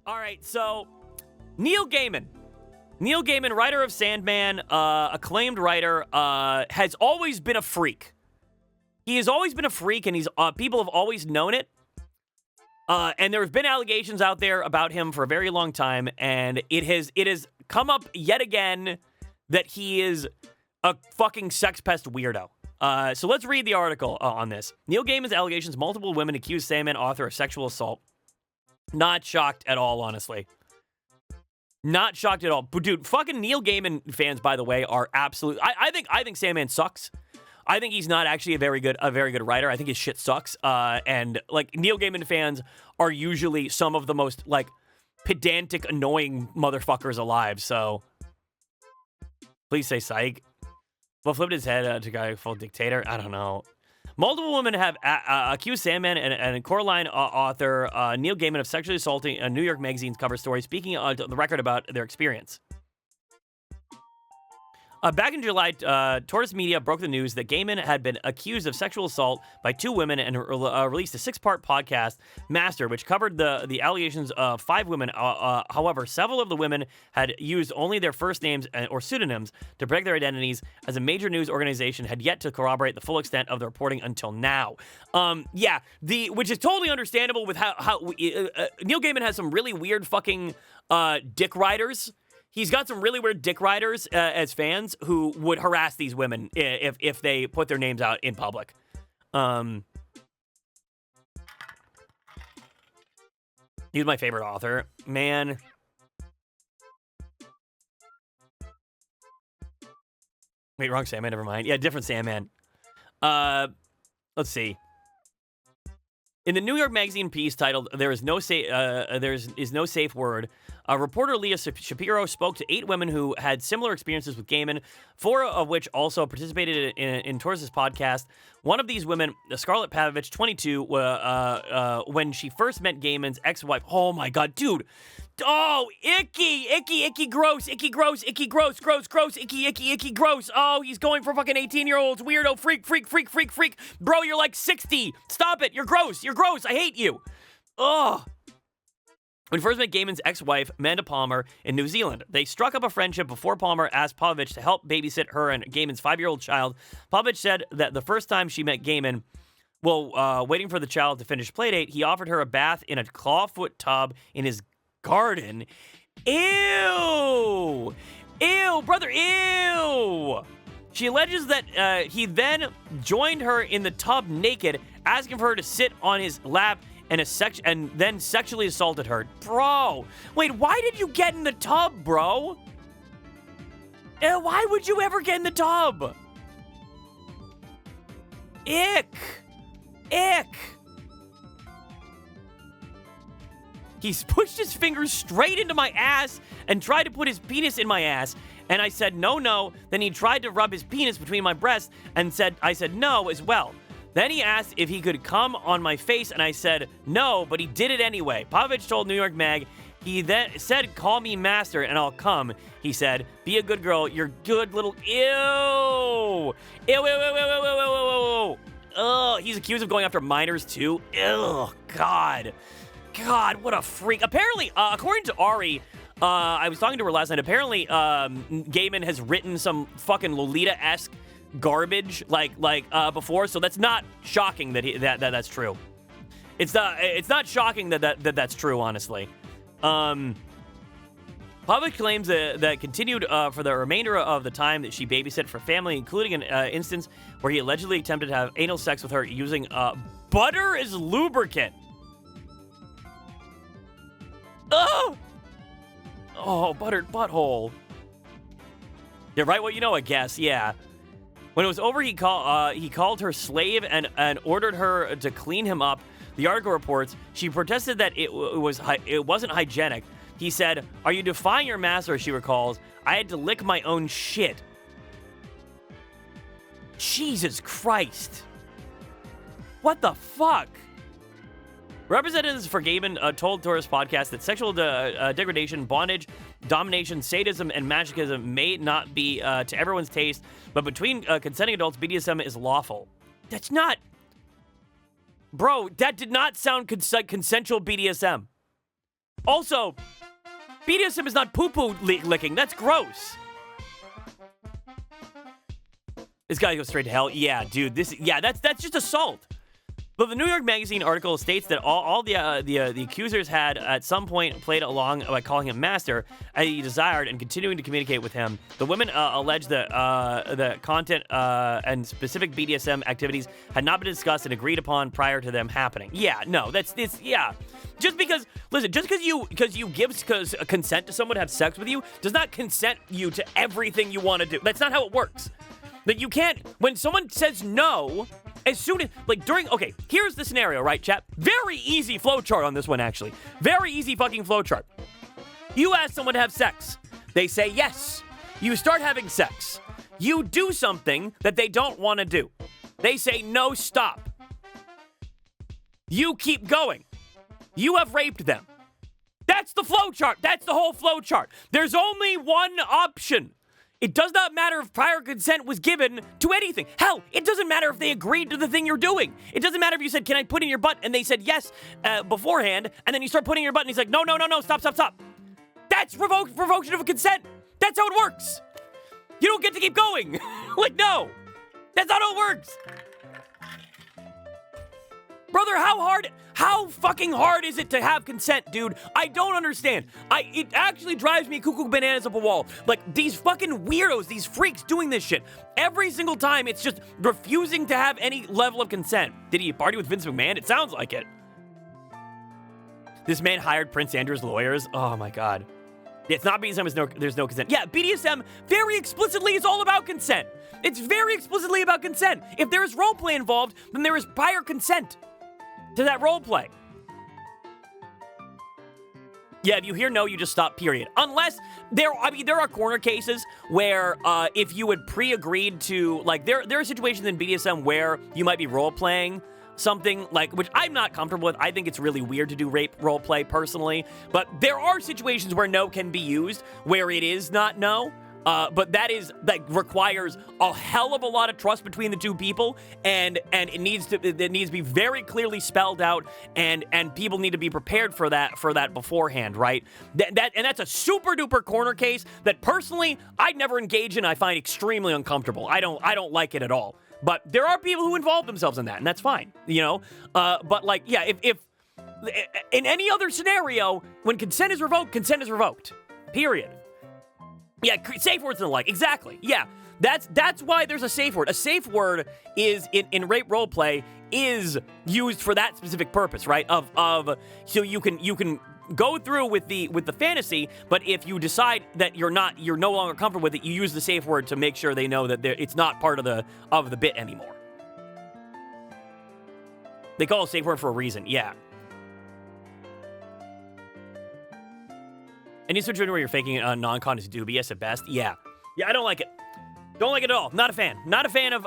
All right, so Neil Gaiman, writer of Sandman, acclaimed writer, has always been a freak. He has always been a freak, and people have always known it. And there have been allegations out there about him for a very long time, and it has come up yet again that he is a fucking sex pest weirdo. So let's read the article on this. Neil Gaiman's allegations: multiple women accuse Sandman author of sexual assault. Not shocked at all, honestly. Not shocked at all. But dude, fucking Neil Gaiman fans, by the way, are absolute. I think Sandman sucks. I think he's not actually a very good writer. I think his shit sucks. And like Neil Gaiman fans are usually some of the most like pedantic, annoying motherfuckers alive. So please say psych. Well, flipped his head to guy full dictator. I don't know. Multiple women have accused Sandman and Coraline author Neil Gaiman of sexually assaulting a New York Magazine's cover story, speaking on the record about their experience. Back in July, Tortoise Media broke the news that Gaiman had been accused of sexual assault by two women and released a 6-part podcast, Master, which covered the allegations of 5 women. However, several of the women had used only their first names or pseudonyms to protect their identities, as a major news organization had yet to corroborate the full extent of the reporting until now. Which is totally understandable with how Neil Gaiman has some really weird fucking dick riders. He's got some really weird dick riders as fans who would harass these women if they put their names out in public. He's my favorite author. Man. Wait, wrong Sandman, never mind. Yeah, different Sandman. Let's see. In the New York Magazine piece titled "There is no safe word," reporter Leah Shapiro spoke to 8 women who had similar experiences with Gaiman, 4 of which also participated in Tortoise's podcast. One of these women, Scarlett Pavlovich, 22, when she first met Gaiman's ex-wife. Oh my god, dude. Oh, icky, gross, gross, icky, gross. Oh, he's going for fucking 18-year-olds, weirdo, freak. Bro, you're like 60. Stop it. You're gross. I hate you. Ugh. When first met Gaiman's ex-wife, Amanda Palmer, in New Zealand, they struck up a friendship before Palmer asked Pavlovich to help babysit her and Gaiman's 5-year-old child. Pavlovich said that the first time she met Gaiman, waiting for the child to finish playdate, he offered her a bath in a clawfoot tub in his garden. Ew, brother, ew. She alleges that he then joined her in the tub naked, asking for her to sit on his lap and then sexually assaulted her. Bro, wait, why did you get in the tub, bro? Why would you ever get in the tub? Ick. He's pushed his fingers straight into my ass and tried to put his penis in my ass. And I said, no. Then he tried to rub his penis between my breasts and I said no as well. Then he asked if he could come on my face, and I said no, but he did it anyway. Pavlovich told New York Mag, he then said, call me master and I'll come. He said, be a good girl, you're good little, ew. Ugh, he's accused of going after minors too. Ew, God, what a freak. Apparently, according to Ari, I was talking to her last night, apparently Gaiman has written some fucking Lolita-esque garbage like before, so that's not shocking that's true. It's not shocking that's true, honestly. Pavlovich claims that continued for the remainder of the time that she babysat for family, including an instance where he allegedly attempted to have anal sex with her using butter as lubricant. Oh, buttered butthole. Yeah, right. Well, you know, I guess. Yeah. When it was over, he called her slave and ordered her to clean him up. The article reports she protested that it wasn't hygienic. He said, "Are you defying your master?" She recalls, "I had to lick my own shit." Jesus Christ. What the fuck? Representatives for Gaiman told Tortoise podcast that sexual degradation, bondage, domination, sadism, and masochism may not be to everyone's taste, but between consenting adults, BDSM is lawful. That's not... Bro, that did not sound like consensual BDSM. Also, BDSM is not poo-poo licking. That's gross. This guy goes straight to hell. Yeah, dude. That's just assault. But the New York Magazine article states that all the accusers had at some point played along by calling him master as he desired and continuing to communicate with him. The women allege that the content and specific BDSM activities had not been discussed and agreed upon prior to them happening. Yeah, no, yeah. Just because you give consent to someone to have sex with you does not consent you to everything you want to do. That's not how it works. That you can't, when someone says no, as soon as, okay, here's the scenario, right, chat? Very easy flowchart on this one, actually. Very easy fucking flowchart. You ask someone to have sex. They say yes. You start having sex. You do something that they don't want to do. They say no, stop. You keep going. You have raped them. That's the flowchart. That's the whole flowchart. There's only one option. It does not matter if prior consent was given to anything. Hell, it doesn't matter if they agreed to the thing you're doing. It doesn't matter if you said, can I put in your butt? And they said yes beforehand, and then you start putting in your butt, and he's like, no, stop. That's revocation of consent. That's how it works. You don't get to keep going. No. That's not how it works. Brother, how fucking hard is it to have consent, dude? I don't understand. It actually drives me cuckoo bananas up a wall. These fucking weirdos, these freaks doing this shit. Every single time, it's just refusing to have any level of consent. Did he party with Vince McMahon? It sounds like it. This man hired Prince Andrew's lawyers. Oh my God. It's not BDSM, there's no consent. Yeah, BDSM very explicitly is all about consent. It's very explicitly about consent. If there is roleplay involved, then there is prior consent to that role play. Yeah, if you hear no, you just stop, period. Unless, there are corner cases where if you had pre-agreed to, there are situations in BDSM where you might be role-playing something, which I'm not comfortable with. I think it's really weird to do rape role play, personally. But there are situations where no can be used, where it is not no. But that requires a hell of a lot of trust between the two people, and it needs to be very clearly spelled out, and people need to be prepared for that beforehand, right? And that's a super duper corner case that personally I'd never engage in. I find extremely uncomfortable. I don't like it at all. But there are people who involve themselves in that, and that's fine, you know. But if in any other scenario, when consent is revoked. Period. Yeah, safe words and the like. Exactly. Yeah, that's why there's a safe word. A safe word is in rape roleplay is used for that specific purpose, right? So you can go through with the fantasy, but if you decide that you're no longer comfortable with it, you use the safe word to make sure they know that it's not part of the bit anymore. They call it a safe word for a reason. Yeah. Any situation where you're faking a non-con is dubious at best. Yeah, I don't like it. Don't like it at all. Not a fan. Not a fan of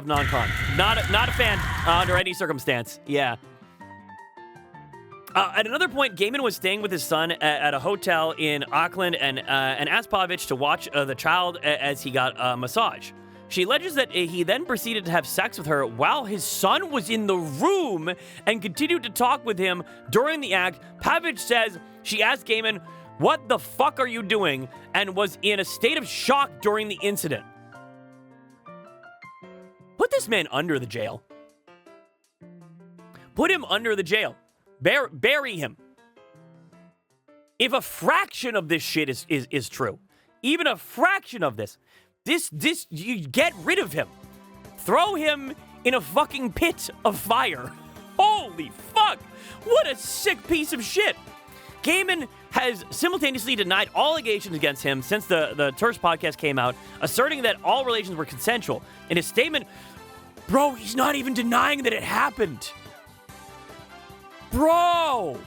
non-con. Not a fan under any circumstance. Yeah. At another point, Gaiman was staying with his son at a hotel in Auckland and asked Pavich to watch the child as he got a massage. She alleges that he then proceeded to have sex with her while his son was in the room and continued to talk with him during the act. Pavich says she asked Gaiman, "What the fuck are you doing?" and was in a state of shock during the incident. Put this man under the jail. Put him under the jail. Bury him. If a fraction of this shit is true, even a fraction of this, you get rid of him. Throw him in a fucking pit of fire. Holy fuck! What a sick piece of shit. Gaiman has simultaneously denied all allegations against him since the Terse podcast came out, asserting that all relations were consensual. In his statement, bro, he's not even denying that it happened. Bro,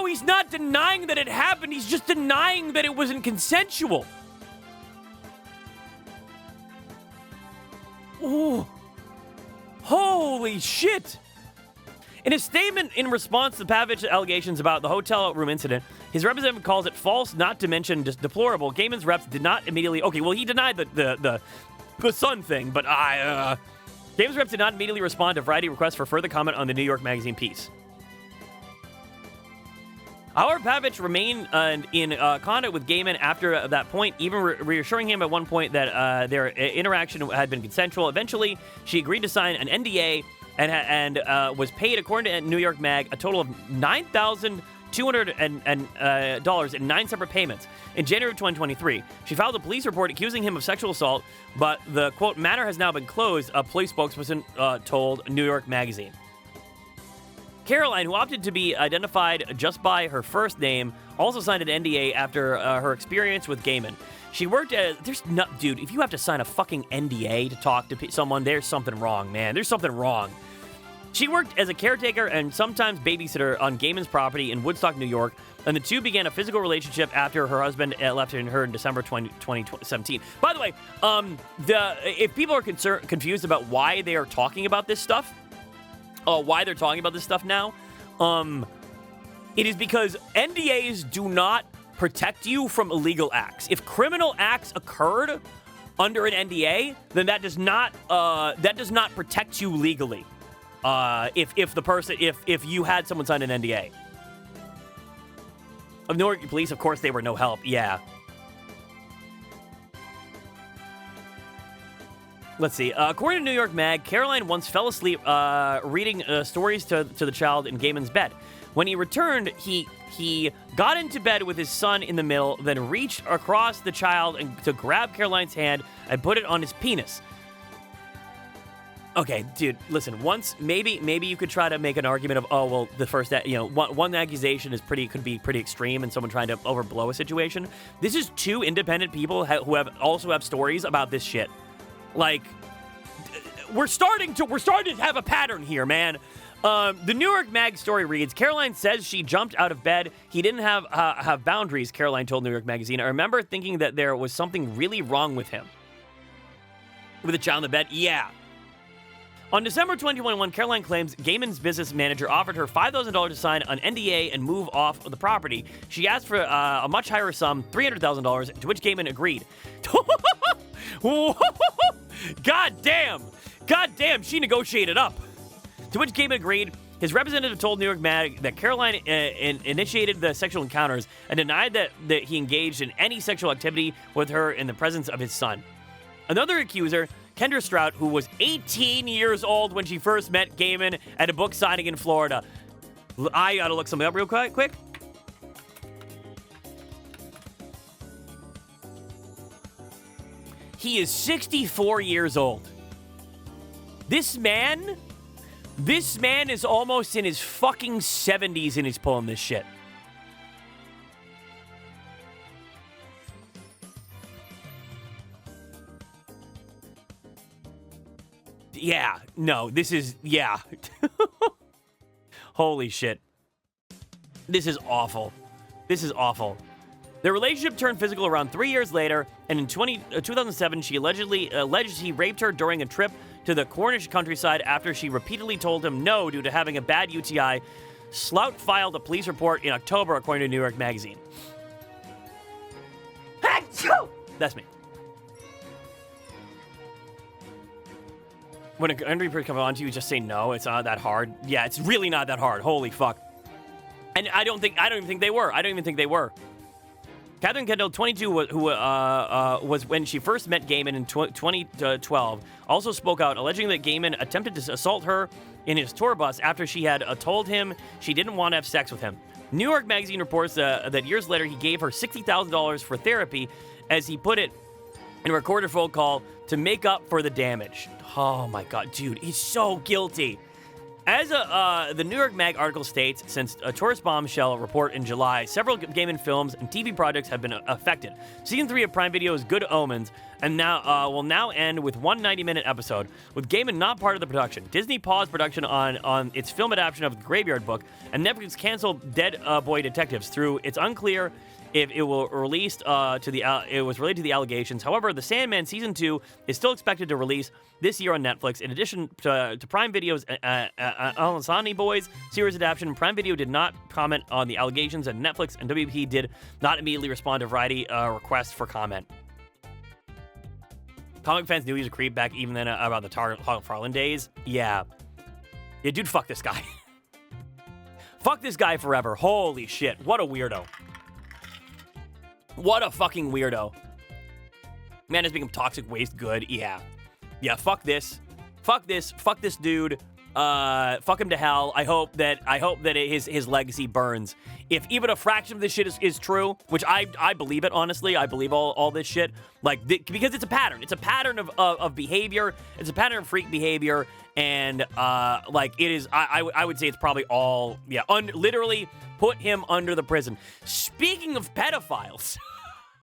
he's not denying that it happened. He's just denying that it wasn't consensual. Ooh. Holy shit. In his statement in response to Pavich's allegations about the hotel room incident, his representative calls it false, not to mention just deplorable. Gaiman's reps did not immediately... Okay, well, he denied the son thing, but Gaiman's reps did not immediately respond to Variety requests for further comment on the New York Magazine piece. However, Pavich remained in contact with Gaiman after that point, even reassuring him at one point that their interaction had been consensual. Eventually, she agreed to sign an NDA and was paid, according to New York Mag, a total of $9,200 in 9 separate payments. In January of 2023, she filed a police report accusing him of sexual assault, but the, quote, matter has now been closed, a police spokesperson told New York Magazine. Caroline, who opted to be identified just by her first name, also signed an NDA after her experience with Gaiman. She worked as... Dude, if you have to sign a fucking NDA to talk to someone, there's something wrong, man. There's something wrong. She worked as a caretaker and sometimes babysitter on Gaiman's property in Woodstock, New York, and the two began a physical relationship after her husband left her in December 2017. By the way, if people are confused about why they are talking about this stuff, why they're talking about this stuff now, it is because NDAs do not protect you from illegal acts. If criminal acts occurred under an NDA, then that does not protect you legally. If you had someone sign an NDA. Of New York police, of course, they were no help. Yeah. Let's see. According to New York Mag, Caroline once fell asleep reading stories to the child in Gaiman's bed. When he returned, he got into bed with his son in the middle, then reached across the child to grab Caroline's hand and put it on his penis. Okay, dude, listen. Once maybe you could try to make an argument of, oh well, the first one accusation could be pretty extreme and someone trying to overblow a situation. This is two independent people who also have stories about this shit. Like, we're starting to have a pattern here, man. The New York Mag story reads, Caroline says she jumped out of bed. He didn't have boundaries, Caroline told New York Magazine. I remember thinking that there was something really wrong with him. With a child in the bed? Yeah. On December 2021, Caroline claims Gaiman's business manager offered her $5,000 to sign an NDA and move off of the property. She asked for a much higher sum, $300,000, to which Gaiman agreed. God damn, she negotiated up. To which Gaiman agreed. His representative told New York Mag that Caroline initiated the sexual encounters and denied that he engaged in any sexual activity with her in the presence of his son. Another accuser, Kendra Strout, who was 18 years old when she first met Gaiman at a book signing in Florida. I gotta look something up real quick. He is 64 years old. This man is almost in his fucking 70s and he's pulling this shit. Yeah, no, this is, yeah. Holy shit. This is awful. This is awful. Their relationship turned physical around 3 years later, and in 2007, she alleged he raped her during a trip to the Cornish countryside after she repeatedly told him no due to having a bad UTI. Slout filed a police report in October, according to New York Magazine. That's me. When an interview comes on to you, just say no. It's not that hard. Yeah, it's really not that hard. Holy fuck. And I don't even think they were. Catherine Kendall, 22, who was when she first met Gaiman in 2012, also spoke out, alleging that Gaiman attempted to assault her in his tour bus after she had told him she didn't want to have sex with him. New York Magazine reports that years later he gave her $60,000 for therapy, as he put it in a recorded phone call, to make up for the damage. Oh my god, dude, he's so guilty. As the New York Mag article states, since a tourist bombshell report in July, several Gaiman films and TV projects have been affected. Season 3 of Prime Video's Good Omens and will now end with one 90-minute episode, with Gaiman not part of the production. Disney paused production on its film adaptation of the Graveyard Book, and Netflix canceled Dead Boy Detectives. It's unclear if it will released it was related to the allegations. However, The Sandman Season 2 is still expected to release this year on Netflix. In addition to Prime Video's Al-Hassani Boys series adaptation, Prime Video did not comment on the allegations, and Netflix and WP did not immediately respond to Variety requests for comment. Comic fans knew he was a creep back even then about the Todd McFarlane days. Yeah, dude, fuck this guy. Fuck this guy forever. Holy shit. What a weirdo. What a fucking weirdo. Man has become toxic waste good. Yeah. Yeah, fuck this. Fuck this. Fuck this dude. Fuck him to hell. I hope that his legacy burns. If even a fraction of this shit is true, which I believe it, honestly. I believe all this shit. Like, because it's a pattern. It's a pattern of behavior. It's a pattern of freak behavior. And, like, it is, I would say it's probably all, yeah, literally put him under the prison. Speaking of pedophiles...